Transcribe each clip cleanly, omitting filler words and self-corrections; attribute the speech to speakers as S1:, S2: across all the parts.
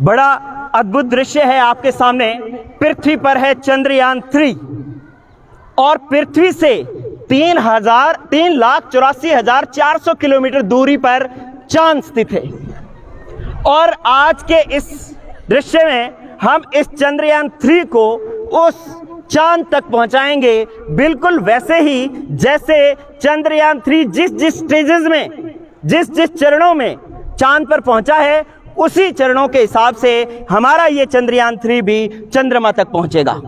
S1: बड़ा अद्भुत दृश्य है आपके सामने। पृथ्वी पर है चंद्रयान 3 और पृथ्वी से 3,84,400 किलोमीटर दूरी पर चांद स्थित है। और आज के इस दृश्य में हम इस चंद्रयान 3 को उस चांद तक पहुंचाएंगे, बिल्कुल वैसे ही जैसे चंद्रयान 3 जिस स्टेजेस में, जिस चरणों में चांद पर पहुंचा है, उसी चरणों के हिसाब से हमारा ये चंद्रयान 3 भी चंद्रमा तक पहुंचेगा।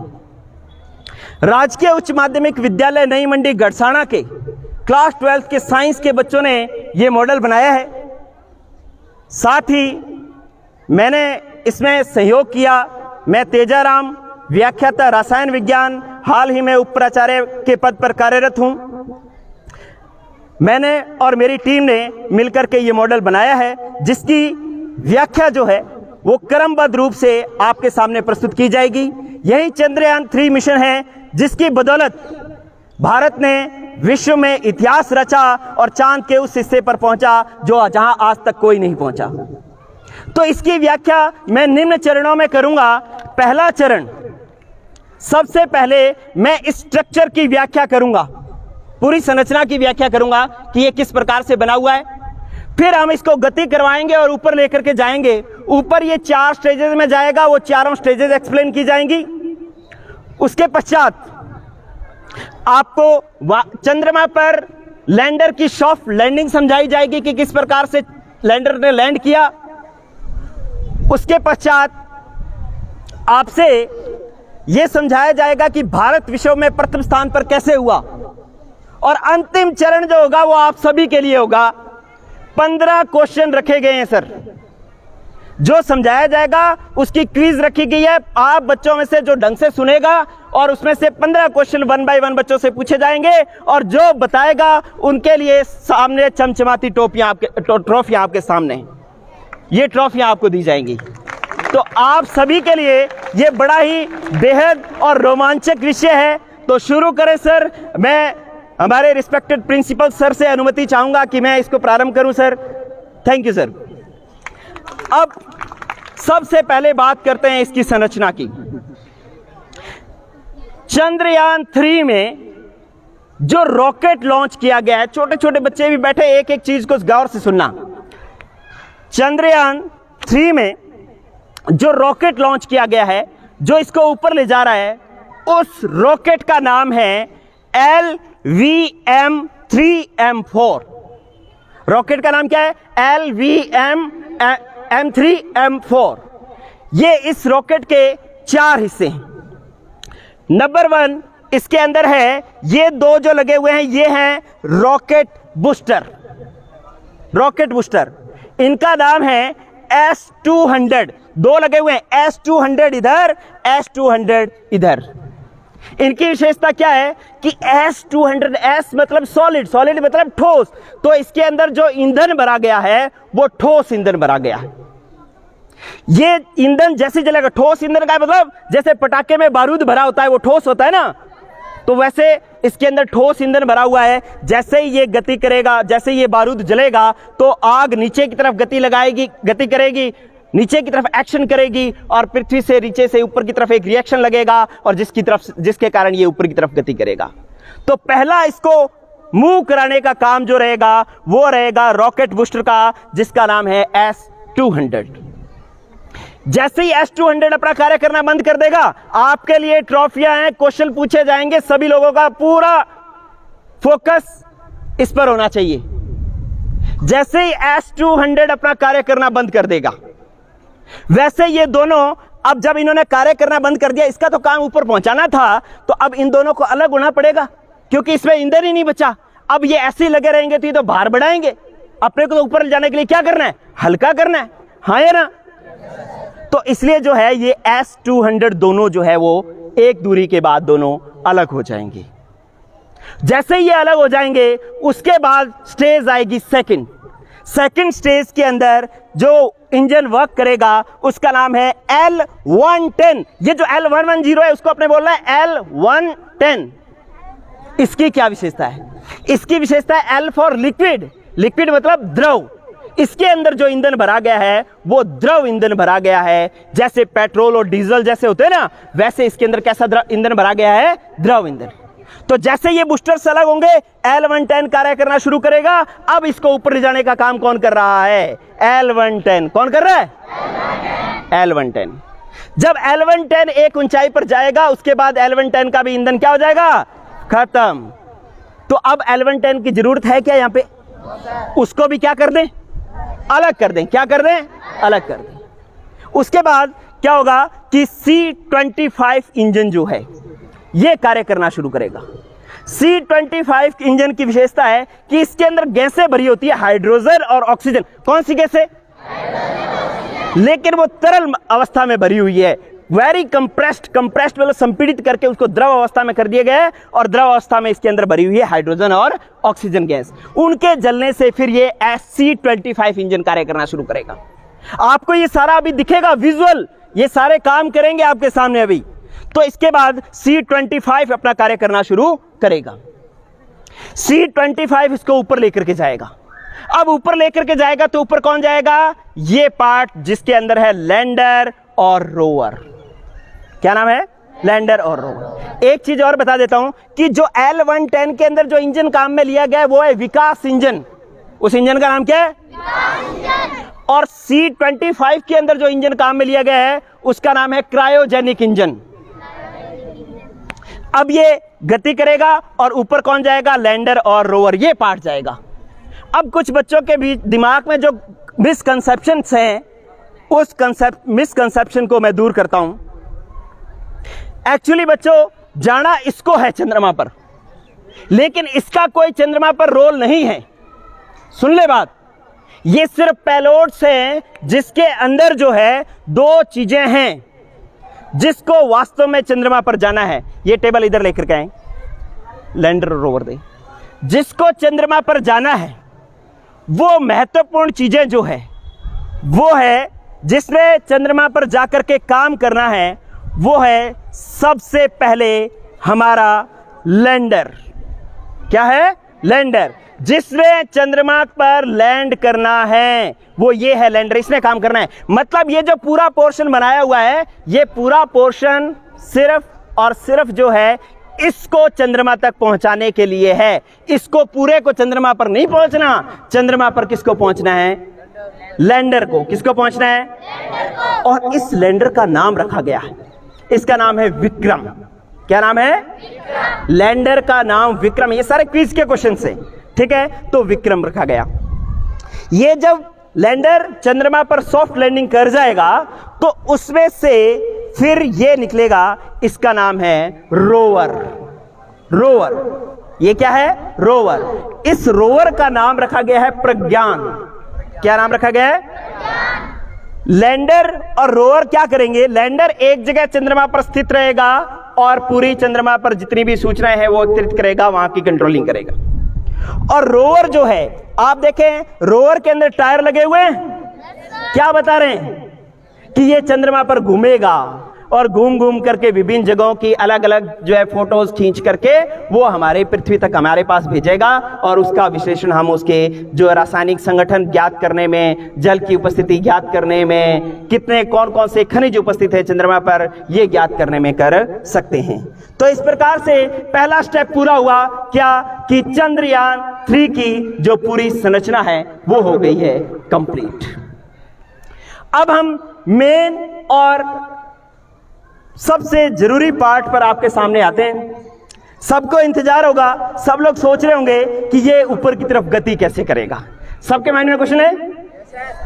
S1: राजकीय उच्च माध्यमिक विद्यालय नई मंडी गड़साना के क्लास 12 के साइंस के बच्चों ने ये मॉडल बनाया है। साथ ही मैंने इसमें सहयोग किया। मैं तेजाराम, व्याख्याता रसायन विज्ञान, हाल ही में उप प्राचार्य के पद पर कार्यरत हूं। मैंने और मेरी टीम ने मिलकर के ये मॉडल बनाया है, जिसकी व्याख्या जो है वो क्रमबद्ध रूप से आपके सामने प्रस्तुत की जाएगी। यही चंद्रयान 3 मिशन है जिसकी बदौलत भारत ने विश्व में इतिहास रचा और चांद के उस हिस्से पर पहुंचा जो जहां आज तक कोई नहीं पहुंचा। तो इसकी व्याख्या मैं निम्न चरणों में करूंगा। पहला चरण, सबसे पहले मैं इस स्ट्रक्चर की व्याख्या करूंगा, पूरी संरचना की व्याख्या करूंगा कि ये किस प्रकार से बना हुआ है। फिर हम इसको गति करवाएंगे और ऊपर लेकर के जाएंगे। ऊपर ये 4 स्टेजेस में जाएगा, वो चारों स्टेजेस एक्सप्लेन की जाएंगी। उसके पश्चात आपको चंद्रमा पर लैंडर की सॉफ्ट लैंडिंग समझाई जाएगी कि किस प्रकार से लैंडर ने लैंड किया। उसके पश्चात आपसे यह समझाया जाएगा कि भारत विश्व में प्रथम स्थान पर कैसे हुआ। और अंतिम चरण जो होगा वो आप सभी के लिए होगा। 15 क्वेश्चन रखे गए हैं सर, जो समझाया जाएगा उसकी क्विज रखी गई है। आप बच्चों में से जो ढंग से सुनेगा और उसमें से 15 क्वेश्चन 1 बाय 1 बच्चों से पूछे जाएंगे और जो बताएगा उनके लिए सामने चमचमाती ट्रॉफियां आपके सामने हैं। ये ट्रॉफियां आपको दी जाएंगी। तो आप सभी के लिए ये बड़ा ही बेहद और रोमांचक विषय है। तो शुरू करें सर। मैं हमारे रिस्पेक्टेड प्रिंसिपल सर से अनुमति चाहूंगा कि मैं इसको प्रारंभ करूं सर। Thank you sir. अब सबसे पहले बात करते हैं इसकी संरचना की। चंद्रयान 3 में जो रॉकेट लॉन्च किया गया है, छोटे छोटे बच्चे भी बैठे, एक एक चीज को गौर से सुनना। चंद्रयान 3 में जो रॉकेट लॉन्च किया गया है, जो इसको ऊपर ले जा रहा है, उस रॉकेट का नाम है LVM-3M4। रॉकेट का नाम क्या है? LVM-3M4। ये इस रॉकेट के 4 हिस्से हैं। नंबर 1 इसके अंदर है, ये 2 जो लगे हुए हैं ये हैं रॉकेट बूस्टर। रॉकेट बूस्टर, इनका नाम है S200। 2 लगे हुए हैं, S200 इधर, S200 इधर। इनकी विशेषता क्या है कि S200, S मतलब सॉलिड, सॉलिड मतलब ठोस, तो इसके अंदर जो ईंधन भरा गया है वो ठोस ईंधन भरा गया है। ये ईंधन जैसे जलेगा, ठोस ईंधन का मतलब जैसे पटाखे में बारूद भरा होता है वो ठोस होता है ना, तो वैसे इसके अंदर ठोस ईंधन भरा हुआ है। जैसे ही ये गति करेगा, जैसे ये बारूद जलेगा तो आग नीचे की तरफ गति लगाएगी, गति करेगी, नीचे की तरफ एक्शन करेगी और पृथ्वी से नीचे से ऊपर की तरफ एक रिएक्शन लगेगा और जिसके कारण ये ऊपर की तरफ गति करेगा। तो पहला इसको मूव कराने का काम जो रहेगा वो रहेगा रॉकेट बूस्टर का, जिसका नाम है S200। जैसे ही S200 अपना कार्य करना बंद कर देगा, आपके लिए ट्रॉफियां हैं, क्वेश्चन पूछे जाएंगे, सभी लोगों का पूरा फोकस इस पर होना चाहिए। जैसे ही S200 अपना कार्य करना बंद कर देगा, वैसे ये दोनों, अब जब इन्होंने कार्य करना बंद कर दिया, इसका तो काम ऊपर पहुंचाना था, तो अब इन दोनों को अलग होना पड़ेगा क्योंकि इसमें ईंधन ही नहीं बचा। अब ये ऐसे ही लगे रहेंगे तो ये तो भार बढ़ाएंगे। अपने को तो ऊपर जाने के लिए क्या करना है? हल्का करना है, हाँ या ना? तो इसलिए जो है ये S200 दोनों जो है वो एक दूरी के बाद दोनों अलग हो जाएंगे। जैसे ही ये अलग हो जाएंगे उसके बाद स्टेज आएगी सेकंड स्टेज के अंदर जो इंजन वर्क करेगा उसका नाम है L110। ये जो L110 है उसको आपने बोलना है L110। इसकी क्या विशेषता है? इसकी विशेषता है L फॉर लिक्विड, लिक्विड मतलब द्रव। इसके अंदर जो ईंधन भरा गया है वो द्रव ईंधन भरा गया है। जैसे पेट्रोल और डीजल जैसे होते हैं ना, वैसे इसके अंदर कैसा ईंधन भरा गया है? द्रव ईंधन। तो जैसे ये बूस्टर्स अलग होंगे, L110 कार्य करना शुरू करेगा। अब इसको ऊपर ले जाने का काम कौन कर रहा है? L110। कौन कर रहा है? L110। जब L110 एक ऊंचाई पर जाएगा, उसके बाद L110 का भी ईंधन क्या हो जाएगा? खत्म। तो अब L110 की जरूरत है क्या? यहां पे उसको भी क्या कर दें? अलग कर दें। क्या कर दें? अलग कर दें। उसके बाद क्या होगा कि C25 इंजन जो है ये कार्य करना शुरू करेगा। C25 इंजन की विशेषता है कि इसके अंदर गैसें भरी होती है, हाइड्रोजन और ऑक्सीजन। कौन सी गैसें? लेकिन वो तरल अवस्था में भरी हुई है। वेरी कंप्रेस्ड मतलब संपीड़ित करके उसको द्रव अवस्था में कर दिया गया है, और द्रव अवस्था में इसके अंदर भरी हुई है हाइड्रोजन और ऑक्सीजन गैस। उनके जलने से फिर ये C25 इंजन कार्य करना शुरू करेगा। आपको ये सारा अभी दिखेगा विजुअल, ये सारे काम करेंगे आपके सामने अभी। तो इसके बाद C25 अपना कार्य करना शुरू करेगा। C25 इसको ऊपर लेकर के जाएगा। अब ऊपर लेकर के जाएगा तो ऊपर कौन जाएगा? ये पार्ट जिसके अंदर है लैंडर और रोवर। क्या नाम है? लैंडर और रोवर। एक चीज और बता देता हूं कि जो L110 के अंदर जो इंजन काम में लिया गया है वो है विकास इंजन। उस इंजन का नाम क्या है? और C25 के अंदर जो इंजन काम में लिया गया है उसका नाम है क्रायोजेनिक इंजन। अब ये गति करेगा और ऊपर कौन जाएगा? लैंडर और रोवर, ये पार्ट जाएगा। अब कुछ बच्चों के बीच दिमाग में जो मिसकंसेप्शंस हैं, उस मिसकंसेप्शन को मैं दूर करता हूं। एक्चुअली बच्चों, जाना इसको है चंद्रमा पर, लेकिन इसका कोई चंद्रमा पर रोल नहीं है। सुन ले बात, ये सिर्फ पेलोड्स हैं जिसके अंदर जो है दो चीजें हैं जिसको वास्तव में चंद्रमा पर जाना है। ये टेबल इधर लेकर के आए, लैंडर और रोवर दे। जिसको चंद्रमा पर जाना है वो महत्वपूर्ण चीजें जो है वो है, जिसने चंद्रमा पर जाकर के काम करना है वो है सबसे पहले हमारा लैंडर। क्या है? लैंडर। जिसने चंद्रमा पर लैंड करना है वो ये है लैंडर, इसने काम करना है। मतलब ये जो पूरा पोर्शन बनाया हुआ है, ये पूरा पोर्शन सिर्फ और सिर्फ जो है इसको चंद्रमा तक पहुंचाने के लिए है। इसको पूरे को चंद्रमा पर नहीं पहुंचना। चंद्रमा पर किसको पहुंचना है? लैंडर को। किसको पहुंचना है? लैंडर को। और इस लैंडर का नाम रखा गया है, इसका नाम है विक्रम। क्या नाम है? विक्रम। लैंडर का नाम विक्रम। ये सारे क्विज के क्वेश्चन से, ठीक है, तो विक्रम रखा गया। ये जब लैंडर चंद्रमा पर सॉफ्ट लैंडिंग कर जाएगा तो उसमें से फिर ये निकलेगा, इसका नाम है रोवर। रोवर, ये क्या है? रोवर। इस रोवर का नाम रखा गया है प्रज्ञान। क्या नाम रखा गया है? लैंडर और रोवर क्या करेंगे? लैंडर एक जगह चंद्रमा पर स्थित रहेगा और पूरी चंद्रमा पर जितनी भी सूचनाएं हैं वो एकत्रित करेगा, वहां की कंट्रोलिंग करेगा। और रोवर जो है, आप देखें रोवर के अंदर टायर लगे हुए हैं। क्या बता रहे हैं? कि ये चंद्रमा पर घूमेगा और घूम घूम करके विभिन्न जगहों की अलग अलग जो है फोटोज खींच करके वो हमारे पृथ्वी तक हमारे पास भेजेगा, और उसका विश्लेषण हम उसके जो रासायनिक संगठन ज्ञात करने में, जल की उपस्थिति ज्ञात करने में, कितने कौन कौन से खनिज उपस्थित है चंद्रमा पर, ये ज्ञात करने में कर सकते हैं। तो इस प्रकार से पहला स्टेप पूरा हुआ। क्या? कि चंद्रयान 3 की जो पूरी संरचना है वो हो गई है कंप्लीट। अब हम मेन और सबसे जरूरी पार्ट पर आपके सामने आते हैं। सबको इंतजार होगा, सब लोग सोच रहे होंगे कि ये ऊपर की तरफ गति कैसे करेगा। सबके माइंड में क्वेश्चन है?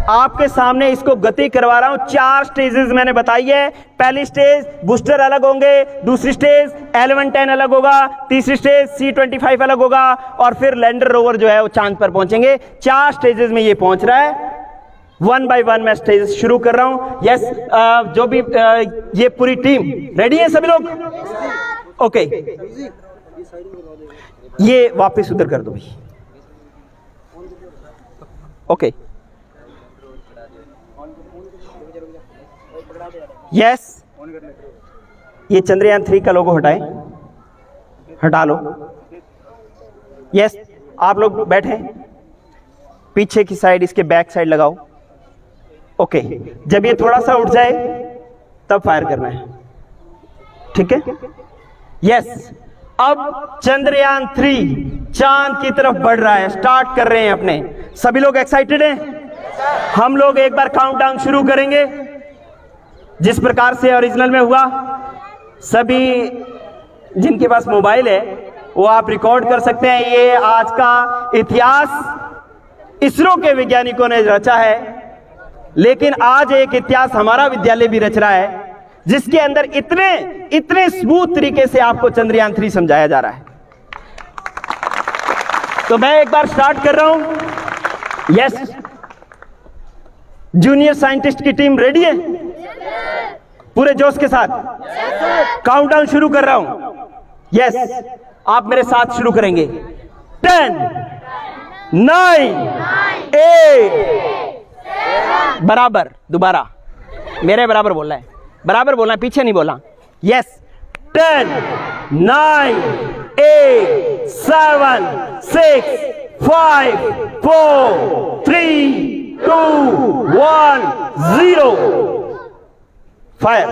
S1: आपके सामने इसको गति करवा रहा हूं। 4 स्टेजेस मैंने बताई है। पहली स्टेज बूस्टर अलग होंगे, दूसरी स्टेज L110 अलग होगा, तीसरी स्टेज C25 अलग होगा, और फिर लैंडर रोवर जो है वो चांद पर पहुंचेंगे। 4 स्टेजेस में ये पहुंच रहा है। 1 बाय 1 मैं स्टेज शुरू कर रहा हूं। यस, जो भी ये पूरी टीम रेडी है सभी लोग? ओके, ये वापस उधर कर दो भाई। ओके, यस, ये चंद्रयान 3 का लोगो हटाएं, हटा लो। यस, आप लोग बैठे, पीछे की साइड, इसके बैक साइड लगाओ। ओके, जब ये थोड़ा सा उठ जाए तब फायर करना है, ठीक है? यस। अब चंद्रयान 3 चांद की तरफ बढ़ रहा है, स्टार्ट कर रहे हैं अपने। सभी लोग एक्साइटेड हैं? हम लोग एक बार काउंटडाउन शुरू करेंगे जिस प्रकार से ओरिजिनल में हुआ। सभी जिनके पास मोबाइल है वो आप रिकॉर्ड कर सकते हैं। ये आज का इतिहास इसरो के वैज्ञानिकों ने रचा है, लेकिन आज एक इतिहास हमारा विद्यालय भी रच रहा है जिसके अंदर इतने स्मूथ तरीके से आपको चंद्रयान 3 समझाया जा रहा है। तो मैं एक बार स्टार्ट कर रहा हूं। यस, जूनियर साइंटिस्ट की टीम रेडी है? पूरे जोश के साथ काउंटडाउन शुरू कर रहा हूं। यस, आप मेरे साथ शुरू करेंगे। 10, 9, 8, बराबर, दोबारा मेरे बराबर बोलना है, बराबर बोलना है, पीछे नहीं बोलना। Yes, 10, 9, 8, 7, 6, 5, 4, 3, 2, 1, 0, fire.